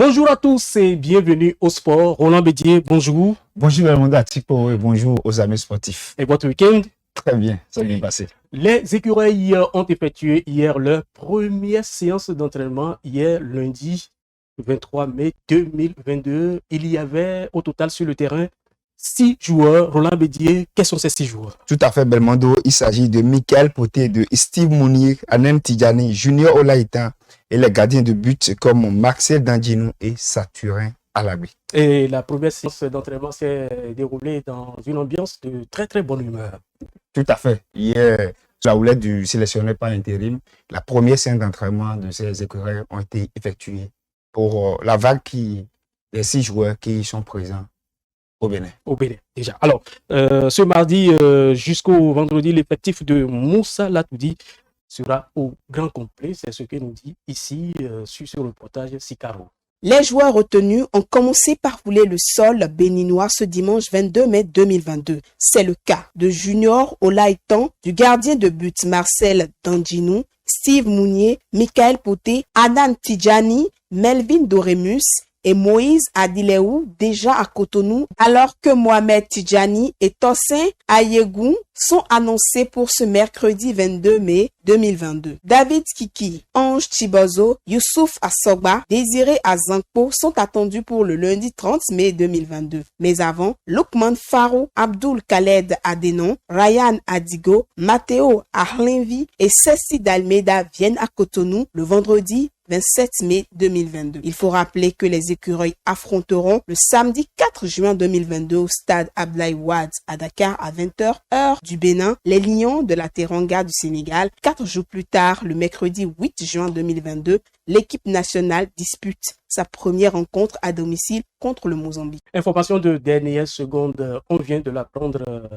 Bonjour à tous et bienvenue au sport. Roland Bédier, bonjour. Bonjour le monde Atipo et bonjour aux amis sportifs. Et votre week-end? Très bien, ça bien passé. Les écureuils ont effectué hier leur première séance d'entraînement, hier lundi 23 mai 2022. Il y avait au total sur le terrain 6 joueurs. Roland Bédier, quels sont ces 6 joueurs? Tout à fait, Belmondo. Il s'agit de Michael Poté, de Steve Mounir, Anem Tidjani, Junior Olaïtan et les gardiens de but comme Marcel Dandinou et Saturin Alagui. Et la première séance d'entraînement s'est déroulée dans une ambiance de très bonne humeur. Tout à fait. Hier, sous la houlette du sélectionneur par intérim, la première séance d'entraînement de ces écureuils ont été effectuées pour la vague des 6 joueurs qui sont présents au Bénin. Au Bénin, déjà. Alors, ce mardi jusqu'au vendredi, l'effectif de Moussa Latoudi sera au grand complet. C'est ce que nous dit ici sur le reportage Sicaro. Les joueurs retenus ont commencé par fouler le sol béninois ce dimanche 22 mai 2022. C'est le cas de Junior Olaïtan, du gardien de but Marcel Dandinou, Steve Mounier, Michael Poté, Adan Tidjani, Melvin Doremus et Moïse Adileou, déjà à Cotonou, alors que Mohamed Tidjani et Tossin Ayegou sont annoncés pour ce mercredi 22 mai 2022. David Kiki, Ange Chibozo, Youssouf Assogba, Désiré Azankpo sont attendus pour le lundi 30 mai 2022. Mais avant, Lukman Faro, Abdul Khaled Adenon, Ryan Adigo, Matteo Arlenvi et Ceci Dalmeida viennent à Cotonou le vendredi 27 mai 2022. Il faut rappeler que les écureuils affronteront le samedi 4 juin 2022 au stade Abdoulaye Wade à Dakar à 20h, heure du Bénin, les Lions de la Teranga du Sénégal. 4 jours plus tard, le mercredi 8 juin 2022, l'équipe nationale dispute sa première rencontre à domicile contre le Mozambique. Information de dernière seconde, on vient de l'apprendre,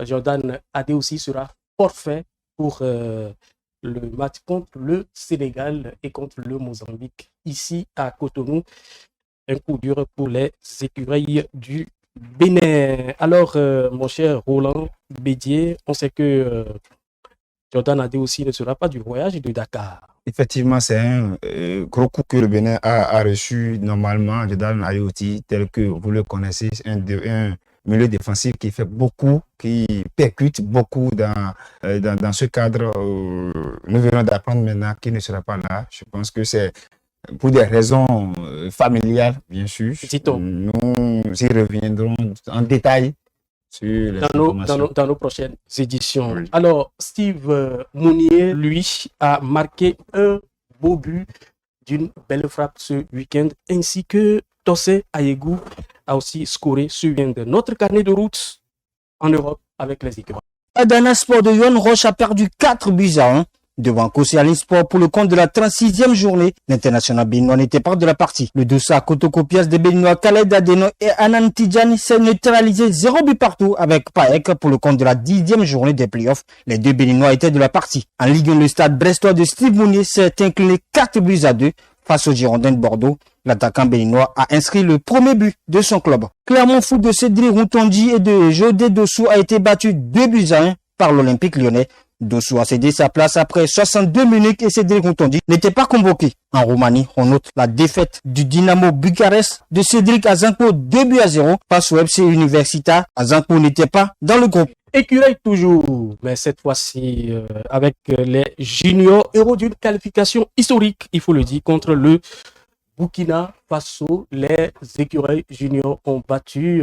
Jordan Adeoussi sera forfait pour le match contre le Sénégal et contre le Mozambique ici à Cotonou. Un coup dur pour les écureuils du Bénin. Alors, mon cher Roland Bédier, on sait que Jordan Adeoussi ne sera pas du voyage de Dakar. Effectivement, c'est un gros coup que le Bénin a reçu normalement. Jordan Adeoussi, tel que vous le connaissez, un milieu défensif qui fait beaucoup, qui percute beaucoup dans ce cadre. Nous venons d'apprendre maintenant qu'il ne sera pas là. Je pense que c'est pour des raisons familiales, bien sûr. Nous y reviendrons en détail sur dans nos prochaines éditions. Oui. Alors, Steve Mounier, lui, a marqué un beau but d'une belle frappe ce week-end, ainsi que Tossé Ayegou a aussi scoré ce week-end. Notre carnet de route en Europe avec les équipes. Adana Sport de Yohan Roche a perdu 4-1 devant Kosialin Sport pour le compte de la 36e journée. L'international béninois n'était pas de la partie. Le Dossa Kotokopias des Béninois Khaled Adenon et Anan Tidjani s'est neutralisé 0 but partout avec Paek pour le compte de la 10e journée des playoffs. Les 2 Béninois étaient de la partie. En Ligue 1, le stade brestois de Steve Mounier s'est incliné 4-2 face aux Girondins de Bordeaux. L'attaquant béninois a inscrit le premier but de son club. Clermont Foot de Cédric Routondi et de Jodé Dossou a été battu 2-1 par l'Olympique lyonnais. Dossou a cédé sa place après 62 minutes et Cédric Routondi n'était pas convoqué. En Roumanie, on note la défaite du Dynamo Bucarest de Cédric Azankpo 2-0 face au FC Universita. Azankpo n'était pas dans le groupe. Écureuil toujours, mais cette fois-ci avec les juniors, héros d'une qualification historique, il faut le dire, contre le Burkina Faso. Les écureuils juniors ont battu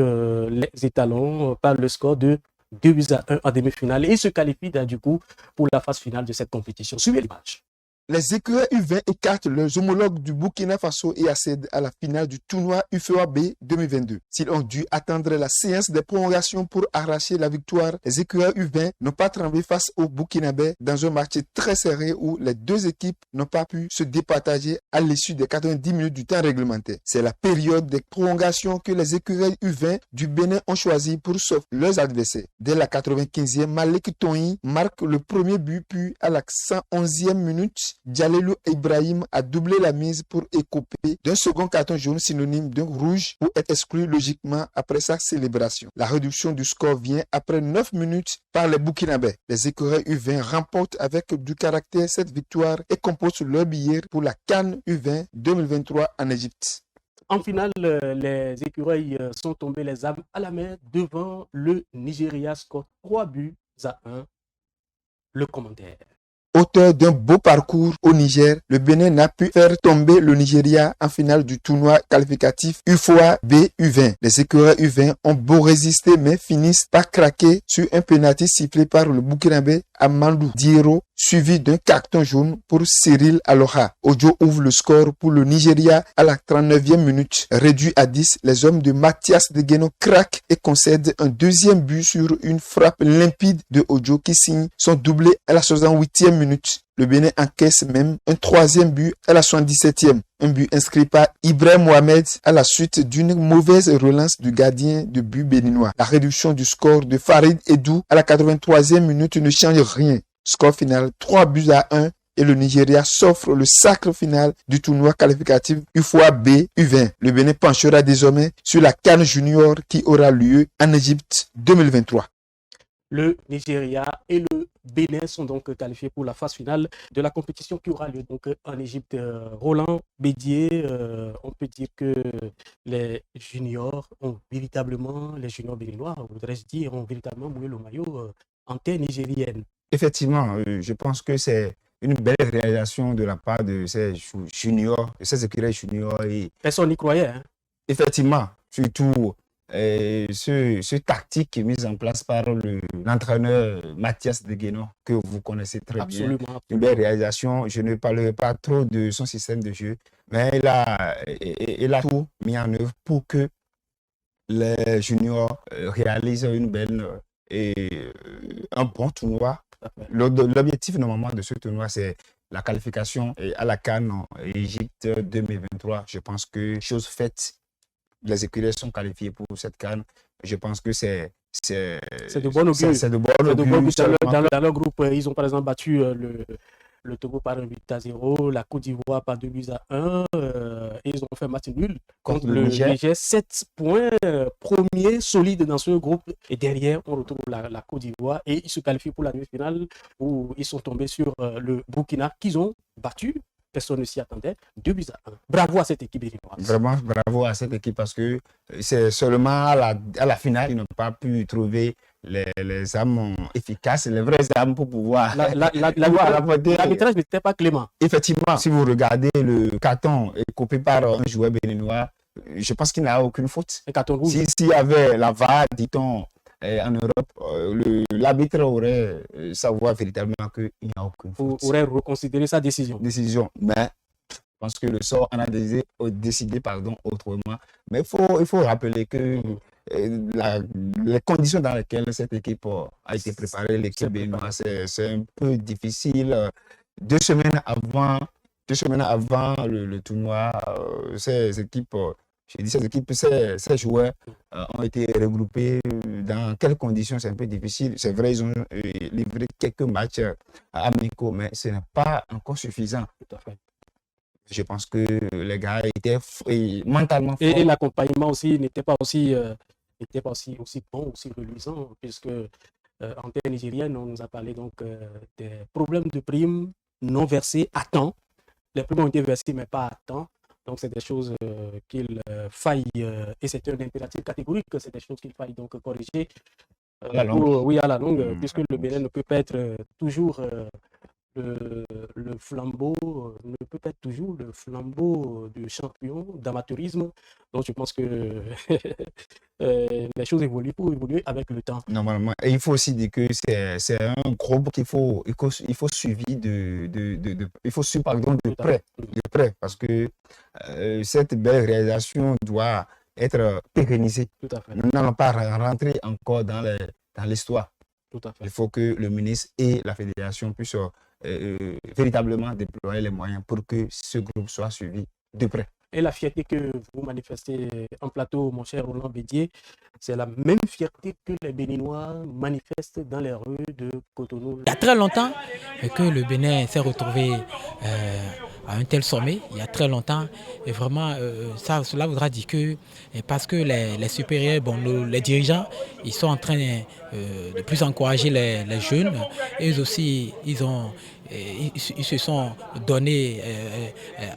les étalons par le score de 2-1 en demi-finale et se qualifient du coup pour la phase finale de cette compétition. Suivez l'image. Les écureuils U20 écartent leurs homologues du Burkina Faso et accèdent à la finale du tournoi UFOA B 2022. S'ils ont dû attendre la séance des prolongations pour arracher la victoire, les écureuils U20 n'ont pas tremblé face au Burkinabé dans un match très serré où les 2 équipes n'ont pas pu se départager à l'issue des 90 minutes du temps réglementaire. C'est la période des prolongations que les écureuils U20 du Bénin ont choisi pour sauver leurs adversaires. Dès la 95e, Malik Toyi marque le premier but, puis à la 111e minute, Djalilou Ibrahim a doublé la mise pour écoper d'un second carton jaune synonyme d'un rouge pour être exclu logiquement après sa célébration. La réduction du score vient après 9 minutes par les Burkinabés. Les écureuils U20 remportent avec du caractère cette victoire et composent leur billet pour la CAN U20 2023 en Égypte. En finale, les écureuils sont tombés les armes à la main devant le Nigeria, score 3-1. Le commentaire. Auteur d'un beau parcours au Niger, le Bénin n'a pu faire tomber le Nigeria en finale du tournoi qualificatif UFOA B U20. Les écureuils U20 ont beau résister mais finissent par craquer sur un pénalty sifflé par le Burkinabé Amadou Diero, suivi d'un carton jaune pour Cyril Aloha. Ojo ouvre le score pour le Nigeria à la 39e minute. Réduit à 10, les hommes de Mathias Degueno craquent et concèdent un deuxième but sur une frappe limpide de Ojo qui signe son doublé à la 68e minute. Le Bénin encaisse même un troisième but à la 77e. Un but inscrit par Ibrahim Mohamed à la suite d'une mauvaise relance du gardien de but béninois. La réduction du score de Farid Edou à la 83e minute ne change rien. Score final 3-1 et le Nigeria s'offre le sacre final du tournoi qualificatif UFOA B U20. Le Bénin penchera désormais sur la CAN Junior qui aura lieu en Égypte 2023. Le Nigeria et le Bénin sont donc qualifiés pour la phase finale de la compétition qui aura lieu donc en Égypte. Roland Bédier, on peut dire que les juniors béninois, voudrais-je dire, ont véritablement mouillé le maillot en terre nigérienne. Effectivement, je pense que c'est une belle réalisation de la part de ces juniors, de ces écureuils juniors. Et personne n'y croyait. Hein? Effectivement, surtout ce tactique mis en place par l'entraîneur Mathias Degueno, que vous connaissez très absolument, bien. Absolument. Une belle réalisation. Je ne parlerai pas trop de son système de jeu, mais il a tout mis en œuvre pour que les juniors réalisent un bon tournoi. L'objectif normalement de ce tournoi, c'est la qualification à la CAN en Égypte 2023. Je pense que chose faite, les écuries sont qualifiés pour cette CAN. Je pense que c'est de bon augure. C'est de bon augure. Dans leur groupe, ils ont par exemple battu le Togo par 1-0, la Côte d'Ivoire par 2-1. Et ils ont fait match nul contre le Niger. 7 points, premier solide dans ce groupe. Et derrière, on retrouve la Côte d'Ivoire et ils se qualifient pour la demi-finale où ils sont tombés sur le Burkina qu'ils ont battu. Personne ne s'y attendait. 2-1. Bravo à cette équipe béninoise. Vraiment, bravo à cette équipe parce que c'est seulement à la finale qu'ils n'ont pas pu trouver les armes efficaces, les vraies armes pour pouvoir. L'arbitrage n'était pas clément. Effectivement, si vous regardez le carton coupé par un joueur béninois, je pense qu'il n'a aucune faute. Un carton rouge. S'il y avait la VAR, dit-on, en Europe, l'arbitre aurait savoir véritablement qu'il n'y a aucune faute. Aurait reconsidéré sa décision. Mais je pense que le sort en a décidé autrement. Mais il faut rappeler que les conditions dans lesquelles cette équipe a été préparée, l'équipe béninoise, c'est un peu difficile. 2 semaines avant le tournoi, ces équipes, ces joueurs ont été regroupés dans quelles conditions, c'est un peu difficile. C'est vrai, ils ont livré quelques matchs amicaux, mais ce n'est pas encore suffisant. Tout à fait. Je pense que les gars étaient mentalement forts. Et l'accompagnement aussi n'était pas aussi bon, aussi reluisant, puisque en terre nigérienne, on nous a parlé donc des problèmes de primes non versées à temps. Les primes ont été versées, mais pas à temps. Donc, c'est des choses qu'il faille, et c'est un impératif catégorique, que c'est des choses qu'il faille donc corriger à la longue, puisque le Bénin ne peut pas être toujours le flambeau, ne peut pas être toujours le flambeau du champion d'amateurisme. Donc, je pense que les choses évoluent pour évoluer avec le temps. Normalement. Et il faut aussi dire que c'est un groupe qu'il faut suivre de près, parce que cette belle réalisation doit être pérennisée. Tout à fait. Nous n'allons pas rentrer encore dans l'histoire. Tout à fait. Il faut que le ministre et la fédération puissent véritablement déployer les moyens pour que ce groupe soit suivi de près. Et la fierté que vous manifestez en plateau, mon cher Roland Bédier, c'est la même fierté que les Béninois manifestent dans les rues de Cotonou. Il y a très longtemps que le Bénin s'est retrouvé à un tel sommet il y a très longtemps. Et vraiment, cela voudra dire que, parce que les supérieurs, les dirigeants, ils sont en train de plus encourager les jeunes. Et eux aussi, ils se sont donnés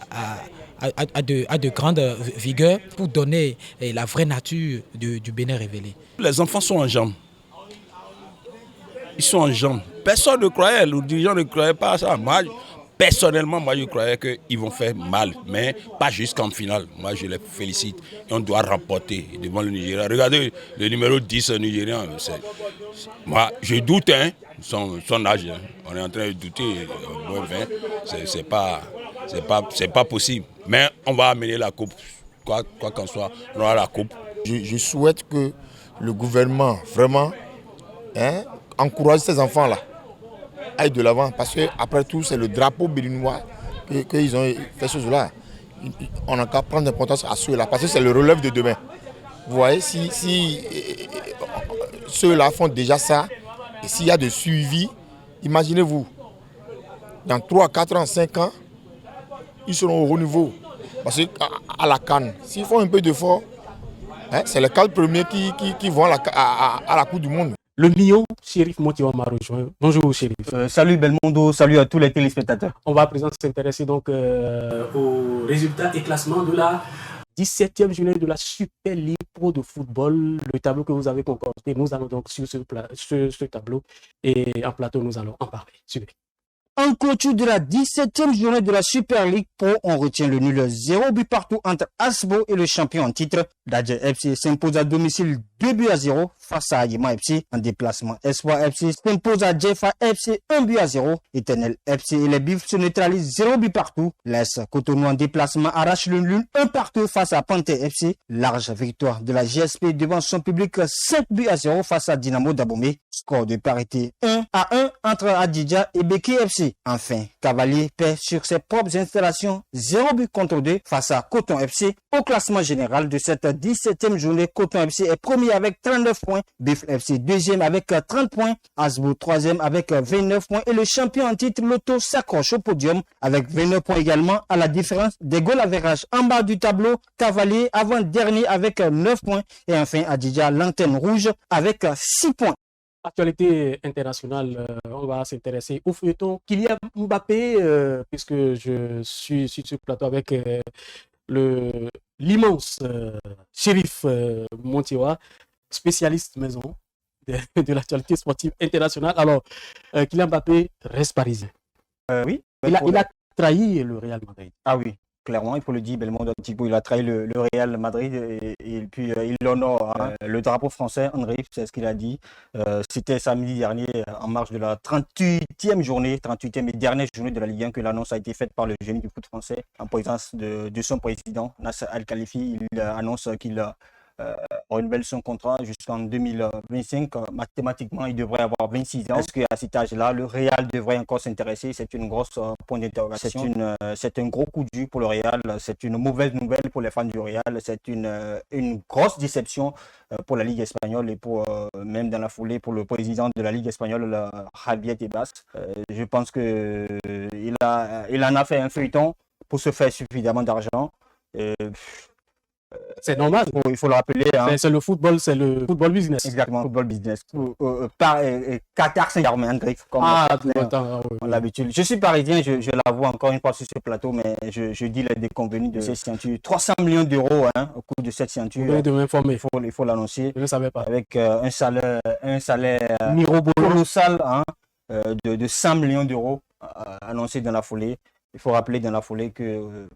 à de grandes vigueurs pour donner la vraie nature du Bénin révélé. Les enfants sont en jambes. Ils sont en jambes. Personne ne croyait, le dirigeant ne croyait pas à ça. Moi, personnellement, je croyais qu'ils vont faire mal, mais pas jusqu'en finale. Moi, je les félicite. Et on doit remporter devant le Nigeria. Regardez le numéro 10 nigérien. Moi, je doute, son âge. On est en train de douter. Moins 20, c'est pas possible. Mais on va amener la coupe. Quoi qu'en soit, on aura la coupe. Je souhaite que le gouvernement, vraiment, encourage ces enfants-là à aller de l'avant. Parce qu'après tout, c'est le drapeau béninois qu'ils ont fait ce jour-là. On n'a qu'à prendre l'importance à ceux-là. Parce que c'est le relève de demain. Vous voyez, si ceux-là font déjà ça, et s'il y a de suivi, imaginez-vous, dans 3, 4 ans, 5 ans, ils seront au haut niveau. Parce qu'à la CAN, s'ils font un peu d'effort, c'est les 4 premiers qui vont à la Coupe du Monde. Le Mio, Chérif Motiwa m'a rejoint. Bonjour Chérif. Salut Belmondo, salut à tous les téléspectateurs. On va à présent s'intéresser donc aux résultats et classements de la 17e journée de la Super League Pro de football. Le tableau que vous avez concocté, nous allons donc sur ce tableau et en plateau, nous allons en parler. Suivez. En clôture de la 17e journée de la Super League Pro, on retient le nul 0 but partout entre Asbo et le champion en titre. Dadje FC s'impose à domicile 2-0 face à Ayema FC. En déplacement, Espoir FC s'impose à Jeffa FC 1-0. Éternel FC et les Bifs se neutralisent 0 but partout. L'AS Cotonou en déplacement arrache le nul 1 partout face à Panthère FC. Large victoire de la GSP devant son public 5-0 face à Dynamo Dabomey. Score de parité 1-1 entre Adidja et Beki FC. Enfin, Cavalier perd sur ses propres installations 0 but contre 2 face à Coton FC. Au classement général de cette 17e journée, Coton FC est premier avec 39 points, Bif FC deuxième avec 30 points, Asbo troisième avec 29 points et le champion en titre Loto s'accroche au podium avec 29 points également à la différence des goals average. En bas du tableau, Cavalier avant-dernier avec 9 points et enfin Adidja l'antenne rouge avec 6 points. Actualité internationale, on va s'intéresser au feuilleton Kylian Mbappé, puisque je suis sur ce plateau avec l'immense Chérif Motiwa, spécialiste maison de l'actualité sportive internationale. Alors, Kylian Mbappé reste parisien. Oui. Il a trahi le Real Madrid. Ah oui. Clairement, il faut le dire, Belmondo Antigo, il a trahi le Real Madrid et puis il honore le drapeau français, Henry, c'est ce qu'il a dit. C'était samedi dernier, en marge de la 38e journée, 38e et dernière journée de la Ligue 1 que l'annonce a été faite par le génie du foot français en présence de son président, Nasser Al-Khelaifi. Il annonce qu'il renouvelle son contrat jusqu'en 2025. Mathématiquement, il devrait avoir 26 ans. Est-ce qu'à cet âge-là, le Real devrait encore s'intéresser? C'est une grosse point d'interrogation. C'est un gros coup de jus pour le Real. C'est une mauvaise nouvelle pour les fans du Real. C'est une grosse déception pour la Ligue espagnole et pour même dans la foulée pour le président de la Ligue espagnole, Javier Tebas. Je pense qu'il en a fait un feuilleton pour se faire suffisamment d'argent. C'est normal. Il faut le rappeler. C'est le football business. Exactement, football business. Par Qatar Saint-Germain, comme on l'habitude. Je suis parisien, je l'avoue encore une fois sur ce plateau, mais je dis les déconvenus de cette ceinture. 300 millions d'euros au coût de cette ceinture. Vous de m'informer. Il faut l'annoncer. Je ne savais pas. Avec un salaire colossal de 100 millions d'euros annoncé dans la foulée. Il faut rappeler dans la foulée que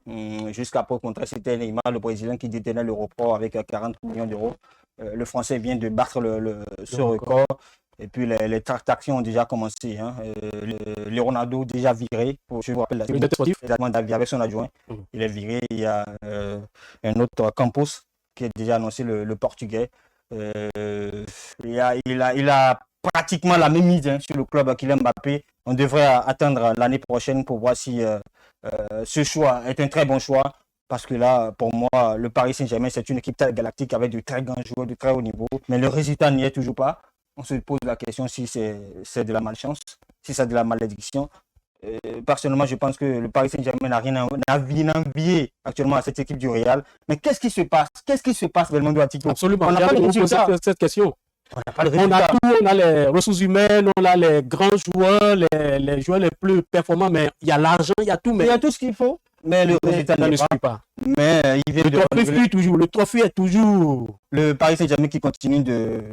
jusqu'après le contrat, c'était Neymar, le Brésilien, qui détenait l'Europort avec 40 millions d'euros. Le Français vient de battre ce record. Et puis les tractations ont déjà commencé. Le Ronaldo déjà viré. Je vous rappelle avec son adjoint. Il est viré. Il y a un autre Campos qui a déjà annoncé le Portugais. Il a pratiquement la même mise sur le club Kylian Mbappé. On devrait attendre l'année prochaine pour voir si ce choix est un très bon choix. Parce que là, pour moi, le Paris Saint-Germain, c'est une équipe galactique avec de très grands joueurs de très haut niveau. Mais le résultat n'y est toujours pas. On se pose la question si c'est de la malchance, si c'est de la malédiction. personnellement, je pense que le Paris Saint-Germain n'a rien à envier actuellement à cette équipe du Real. Mais qu'est-ce qui se passe? Qu'est-ce qui se passe, Belmondo Atico? Absolument. On n'a pas de résultats. Cette question. On n'a pas de On a résultats. tout, on a les ressources humaines, on a les grands joueurs, les joueurs les plus performants, mais il y a l'argent, il y a tout, mais Il y a tout ce qu'il faut, mais le résultat ça n'est ne pas. suit pas. Mais il vient Le de trophée renouveler. fuit toujours, le trophée est toujours Le Paris Saint-Germain qui continue de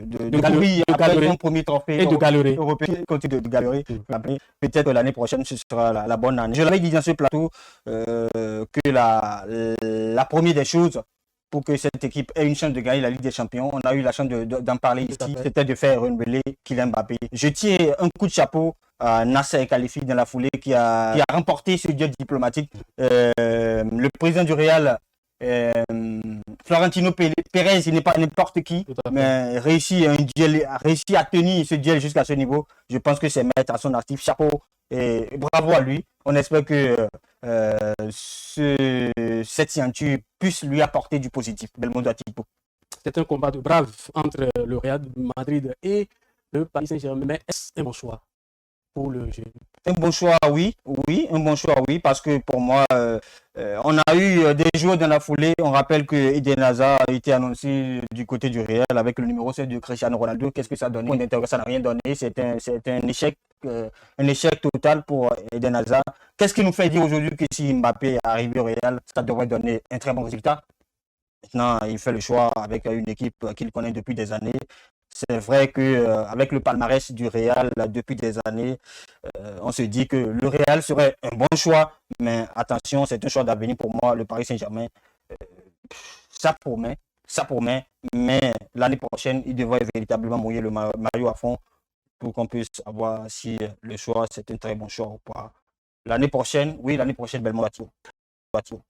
courir après galérer. son premier trophée Et de galérer. européen, qui continue de galérer. Après, peut-être l'année prochaine, ce sera la bonne année. Je l'avais dit dans ce plateau que la première des choses pour que cette équipe ait une chance de gagner la Ligue des Champions, on a eu la chance d'en parler Tout à ici, fait. c'était de faire renouveler Kylian Mbappé. Je tiens un coup de chapeau à Nasser Khalifi dans la foulée qui a remporté ce duel diplomatique. Le président du Real, Florentino Pérez, il n'est pas n'importe qui, Tout à fait. mais réussi à tenir ce duel jusqu'à ce niveau. Je pense que c'est mettre à son actif. Chapeau et bravo à lui. On espère que cette signature puisse lui apporter du positif. Belmondo Atico. C'est un combat de braves entre le Real Madrid et le Paris Saint-Germain. Mais est-ce un bon choix pour le jeu? Un bon choix, oui, un bon choix, oui, parce que pour moi, on a eu des joueurs dans la foulée. On rappelle que Eden Hazard a été annoncé du côté du Real avec le numéro 7 de Cristiano Ronaldo. Qu'est-ce que ça a donné? Point d'interrogation, ça n'a rien donné. C'est un échec total pour Eden Hazard. Qu'est-ce qui nous fait dire aujourd'hui que si Mbappé arrive au Real, ça devrait donner un très bon résultat? Maintenant, il fait le choix avec une équipe qu'il connaît depuis des années. C'est vrai qu'avec le palmarès du Real depuis des années, on se dit que le Real serait un bon choix, mais attention, c'est un choix d'avenir pour moi. Le Paris Saint-Germain, ça promet, mais l'année prochaine, il devrait véritablement mouiller le maillot à fond pour qu'on puisse avoir si le choix, c'est un très bon choix ou pas. L'année prochaine, Belmondo Atico.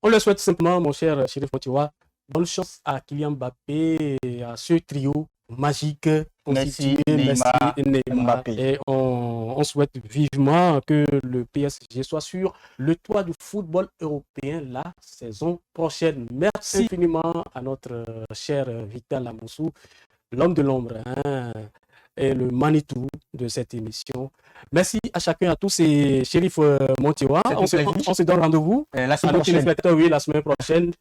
On le souhaite simplement, mon cher Chérif Motiwa, bonne chance à Kylian Mbappé et à ce trio magique Messi, constitué Messi Neymar, et Neymar. Mbappé. Et on souhaite vivement que le PSG soit sur le toit du football européen la saison prochaine. Merci infiniment à notre cher Victor Lamoussou, l'homme de l'ombre, hein, et le Manitou de cette émission. Merci à chacun, à tous, et Chérif Motiwa. On se donne rendez-vous La à semaine nos prochaine. téléspectateurs, oui, la semaine prochaine.